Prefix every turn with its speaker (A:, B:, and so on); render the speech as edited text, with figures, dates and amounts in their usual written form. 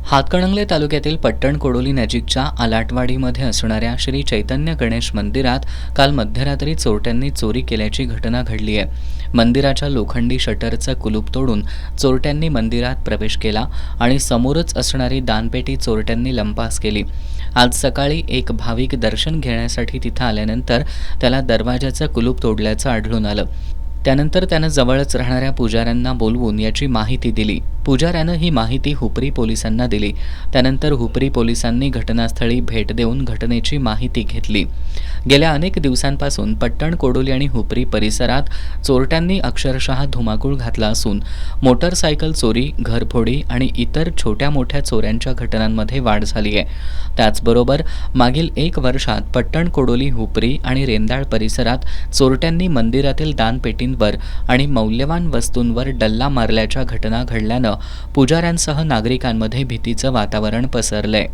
A: हातकणंगले तालुक्यातील पट्टण कोडोली नजीकच्या आलाटवाडीमध्ये असणाऱ्या श्री चैतन्य गणेश मंदिरात काल मध्यरात्री चोरट्यांनी चोरी केल्याची घटना घडली आहे। मंदिराच्या लोखंडी शटरचं कुलूप तोडून चोरट्यांनी मंदिरात प्रवेश केला आणि समोरच असणारी दानपेटी चोरट्यांनी लंपास केली। आज सकाळी एक भाविक दर्शन घेण्यासाठी तिथं आल्यानंतर त्याला दरवाजाचं कुलूप तोडल्याचं आढळून आलं। त्यानंतर त्यानं जवळच राहणाऱ्या पुजाऱ्यांना बोलवून याची माहिती दिली। पुजाऱ्यानं ही माहिती हुपरी पोलिसांना दिली। त्यानंतर हुपरी पोलिसांनी घटनास्थळी भेट देऊन घटनेची माहिती घेतली। गेल्या अनेक दिवसांपासून पट्टण कोडोली आणि हुपरी परिसरात चोरट्यांनी अक्षरशः धुमाकूळ घातला असून मोटरसायकल चोरी, घरफोडी आणि इतर छोट्या मोठ्या चोऱ्यांच्या घटनांमध्ये वाढ झाली आहे। त्याचबरोबर मागील 1 वर्षात पट्टण कोडोली, हुपरी आणि रेंदाळ परिसरात चोरट्यांनी मंदिरातील दानपेटींवर आणि मौल्यवान वस्तूंवर डल्ला मारल्याच्या घटना घडल्यानं पुजाऱ्यांसह नागरिकांमध्ये भीतीचं वातावरण पसरलंय।